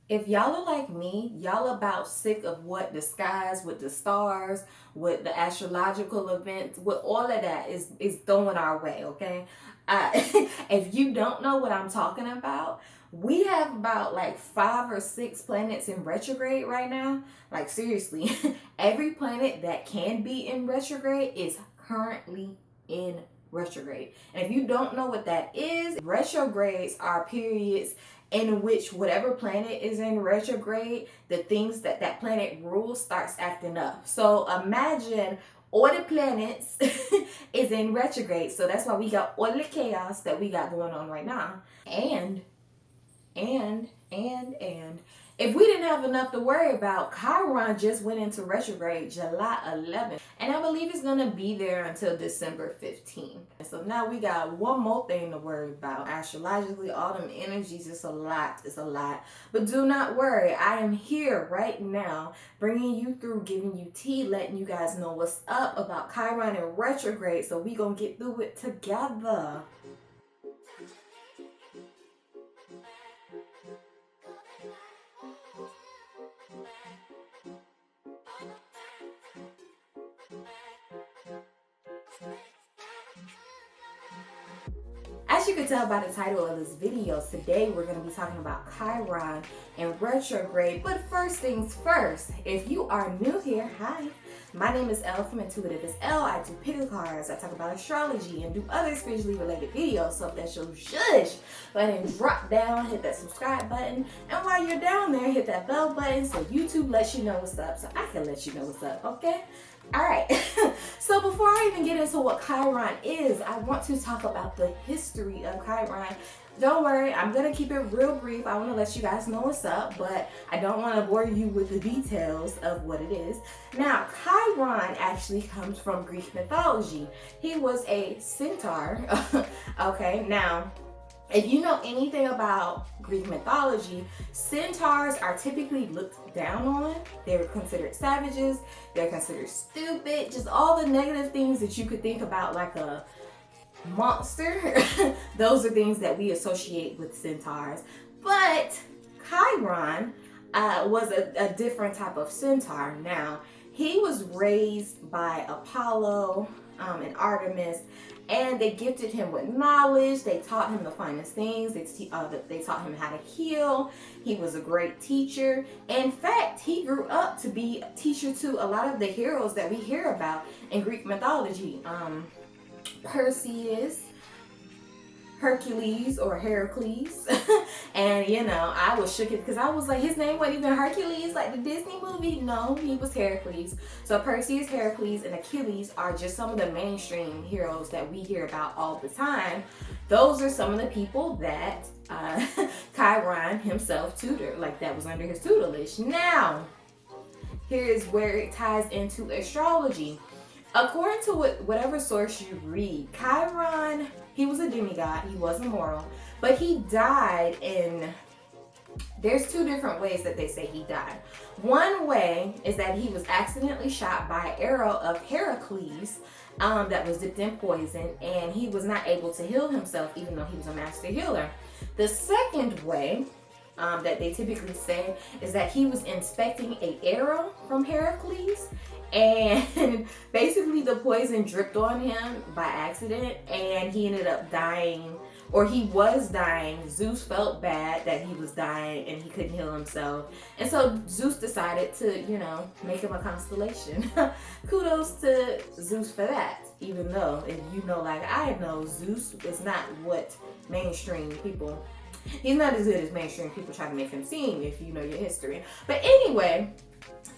If y'all are like me, y'all about sick of what the skies, with the stars, with the astrological events, with all of that is throwing our way, okay? Uh, if you don't know what I'm talking about, we have about like 5 or 6 planets in retrograde right now. Like seriously, every planet that can be in retrograde is currently in retrograde. And if you don't know what that is, retrogrades are periods in which whatever planet is in retrograde, the things that that planet rules starts acting up. So imagine all the planets is in retrograde. So that's why we got all the chaos that we got going on right now. And if we didn't have enough to worry about, Chiron just went into retrograde July 11th, and I believe it's gonna be there until December 15th. So now we got one more thing to worry about. Astrologically, all them energies, it's a lot. But do not worry, I am here right now, bringing you through, giving you tea, letting you guys know what's up about Chiron and retrograde. So we gonna get through it together. As you can tell by the title of this video, today we're going to be talking about Chiron and retrograde. But first things first, if you are new here, hi. My name is Elle from Intuitive as Elle. I do pick cards, I talk about astrology, and do other spiritually related videos. So if that's your shush, go ahead and drop down, hit that subscribe button. And while you're down there, hit that bell button so YouTube lets you know what's up, so I can let you know what's up, okay? Alright, so before I even get into what Chiron is, I want to talk about the history of Chiron. Don't worry, I'm going to keep it real brief. I want to let you guys know what's up, but I don't want to bore you with the details of what it is. Now, Chiron actually comes from Greek mythology. He was a centaur. Okay, now, if you know anything about Greek mythology, centaurs are typically looked down on. They're considered savages. They're considered stupid. Just all the negative things that you could think about like a monster. Those are things that we associate with centaurs. But Chiron was a different type of centaur. Now, he was raised by Apollo and Artemis, and they gifted him with knowledge. They taught him the finest things. They taught him how to heal. He was a great teacher. In fact, he grew up to be a teacher to a lot of the heroes that we hear about in Greek mythology. Perseus, Hercules or Heracles. And you know, I was shook because I was like, his name wasn't even Hercules like the Disney movie. No, he was Heracles. So Perseus, Heracles, and Achilles are just some of the mainstream heroes that we hear about all the time. Those are some of the people that Chiron himself tutored, like that was under his tutelage. Now, here's where it ties into astrology. According to whatever source you read, Chiron, he was a demigod, he was immortal, but he died in, there's 2 different ways that they say he died. One way is that he was accidentally shot by an arrow of Heracles that was dipped in poison, and he was not able to heal himself even though he was a master healer. The second way that they typically say is that he was inspecting an arrow from Heracles, and basically the poison dripped on him by accident, and he ended up dying, or he was dying. Zeus felt bad that he was dying and he couldn't heal himself, and so Zeus decided to, you know, make him a constellation. Kudos to Zeus for that, even though, if you know like I know, Zeus is not what mainstream people, he's not as good as mainstream people try to make him seem, if you know your history. But anyway,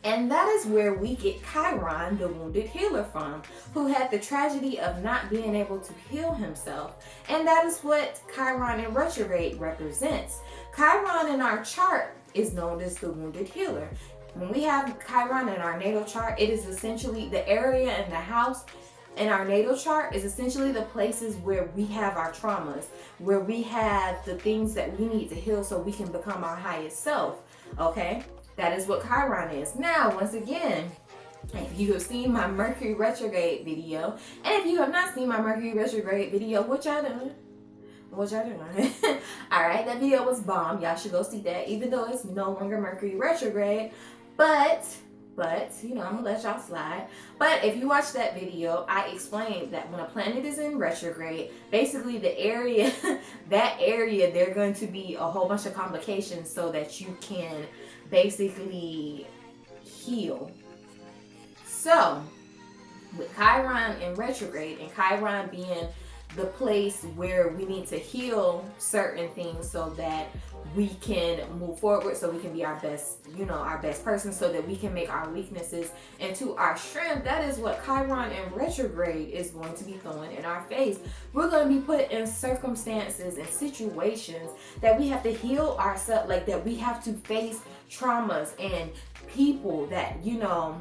and that is where we get Chiron, the wounded healer, from, who had the tragedy of not being able to heal himself. And that is what Chiron in retrograde represents. Chiron in our chart is known as the wounded healer. When we have Chiron in our natal chart, it is essentially the area in the house in our natal chart is essentially the places where we have our traumas, where we have the things that we need to heal so we can become our highest self, okay? That is what Chiron is. Now, once again, if you have seen my Mercury retrograde video, and if you have not seen my Mercury retrograde video, what y'all doing? What y'all doing? All right, that video was bomb. Y'all should go see that, even though it's no longer Mercury retrograde. But you know, I'm gonna let y'all slide. But if you watch that video, I explained that when a planet is in retrograde, basically the area, that area, there are going to be a whole bunch of complications so that you can basically heal. So with Chiron in retrograde, and Chiron being the place where we need to heal certain things so that we can move forward, so we can be our best, you know, our best person, so that we can make our weaknesses into our strength. That is what Chiron in retrograde is going to be throwing in our face. We're going to be put in circumstances and situations that we have to heal ourselves, like that we have to face traumas and people that, you know,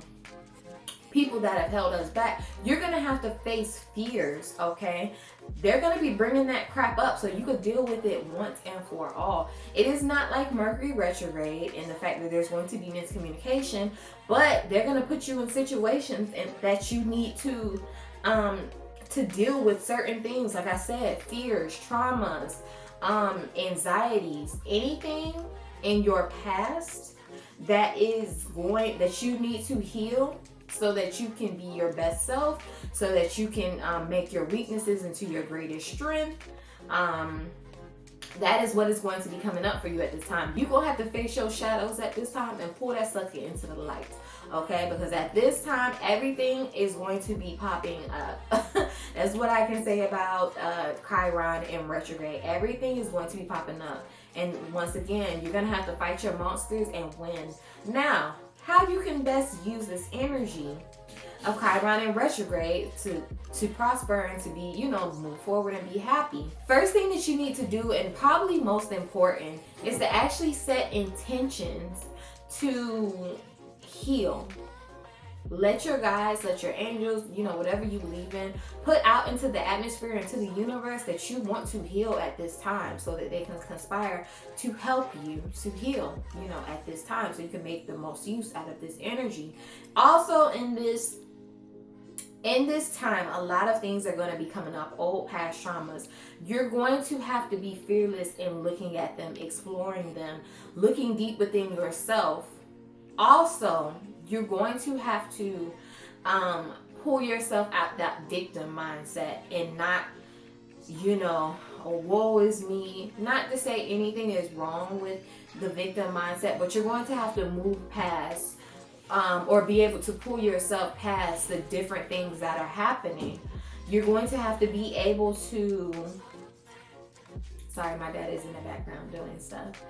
people that have held us back. You're gonna have to face fears, okay? They're gonna be bringing that crap up so you could deal with it once and for all. It is not like Mercury retrograde and the fact that there's going to be miscommunication, but they're gonna put you in situations and that you need to deal with certain things. Like I said, fears, traumas, anxieties, anything in your past that you need to heal, so that you can be your best self, so that you can make your weaknesses into your greatest strength. That is what is going to be coming up for you at this time. You're going to have to face your shadows at this time and pull that sucker into the light, okay? Because at this time, everything is going to be popping up. That's what I can say about Chiron in retrograde. Everything is going to be popping up. And once again, you're going to have to fight your monsters and win. Now, how you can best use this energy of Chiron in retrograde to prosper and to be, you know, move forward and be happy. First thing that you need to do, and probably most important, is to actually set intentions to heal. Let your guides, let your angels, you know, whatever you believe in, put out into the atmosphere, into the universe that you want to heal at this time, so that they can conspire to help you to heal, you know, at this time, so you can make the most use out of this energy. Also in this time, a lot of things are going to be coming up, old past traumas. You're going to have to be fearless in looking at them, exploring them, looking deep within yourself. Also, you're going to have to pull yourself out that victim mindset and not, you know, oh, woe is me. Not to say anything is wrong with the victim mindset, but you're going to have to move past or be able to pull yourself past the different things that are happening. You're going to have to be able to, sorry, my dad is in the background doing stuff.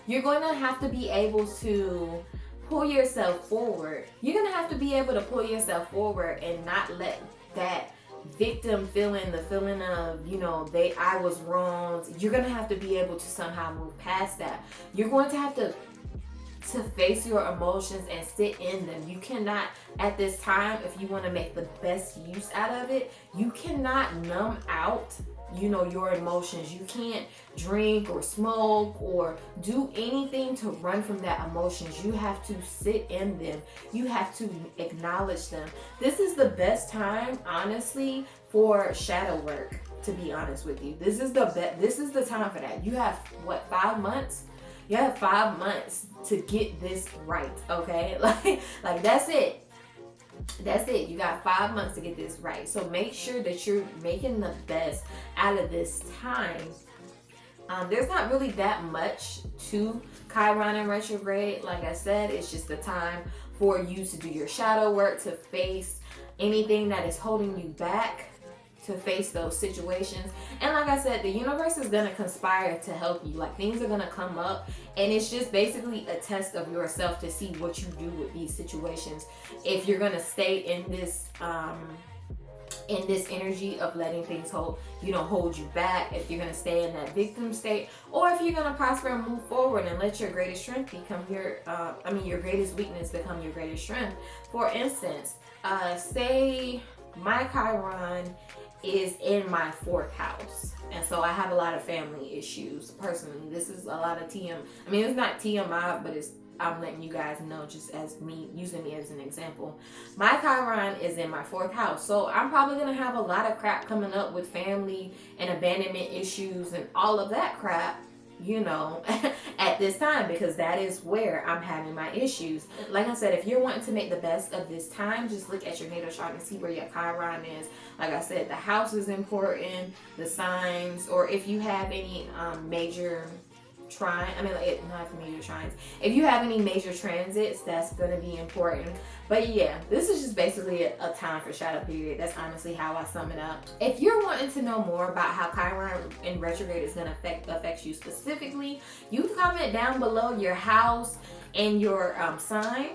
You're going to have to be able to pull yourself forward. You're going to have to be able to pull yourself forward and not let that victim feeling, the feeling of, you know, I was wronged. You're going to have to be able to somehow move past that. You're going to have to face your emotions and sit in them. You cannot, at this time, if you want to make the best use out of it, you cannot numb out, you know, your emotions. You can't drink or smoke or do anything to run from that emotions. You have to sit in them. You have to acknowledge them. This is the best time, honestly, for shadow work, to be honest with you. This is the time for that. You have, what, 5 months? You have 5 months to get this right, okay? Like that's it. That's it. You got 5 months to get this right. So make sure that you're making the best out of this time. There's not really that much to Chiron in retrograde. Like I said, it's just the time for you to do your shadow work, to face anything that is holding you back, to face those situations. And like I said, the universe is going to conspire to help you. Like, things are going to come up, and it's just basically a test of yourself to see what you do with these situations. If you're going to stay in this energy of letting things hold you back, if you're going to stay in that victim state, or if you're going to prosper and move forward and let your greatest strength become your greatest weakness become your greatest strength. For instance, say my Chiron is in my 4th house, and so I have a lot of family issues personally. This is a lot of it's not TMI, but it's I'm letting you guys know, just as me, using me as an example. My Chiron is in my 4th house. So I'm probably going to have a lot of crap coming up with family and abandonment issues and all of that crap, you know, at this time, because that is where I'm having my issues. Like I said, if you're wanting to make the best of this time, just look at your natal chart and see where your Chiron is. Like I said, the house is important, the signs, or if you have any major not major trines. If you have any major transits, that's gonna be important. But yeah, this is just basically a time for shadow period. That's honestly how I sum it up. If you're wanting to know more about how Chiron in retrograde is gonna affect you specifically, you comment down below your house and your sign,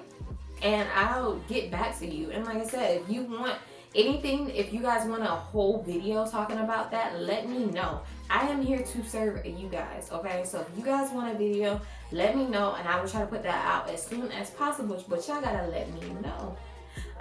and I'll get back to you. And like I said, if you want anything, if you guys want a whole video talking about that, let me know. I am here to serve you guys, okay? So if you guys want a video, let me know, and I will try to put that out as soon as possible, but y'all gotta let me know.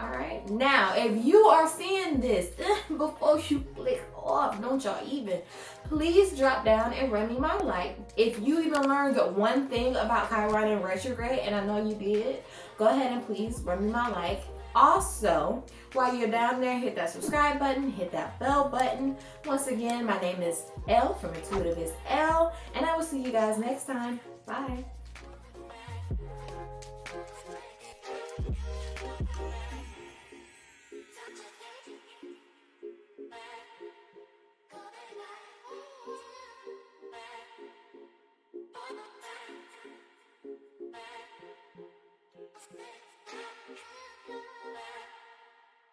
All right, now if you are seeing this before you click off, don't y'all even, please drop down and run me my like. If you even learned one thing about Chiron in retrograde, and I know you did, go ahead and please run me my like. Also, while you're down there, hit that subscribe button, hit that bell button. Once again, my name is Elle from Intuitive is Elle, and I will see you guys next time. Bye.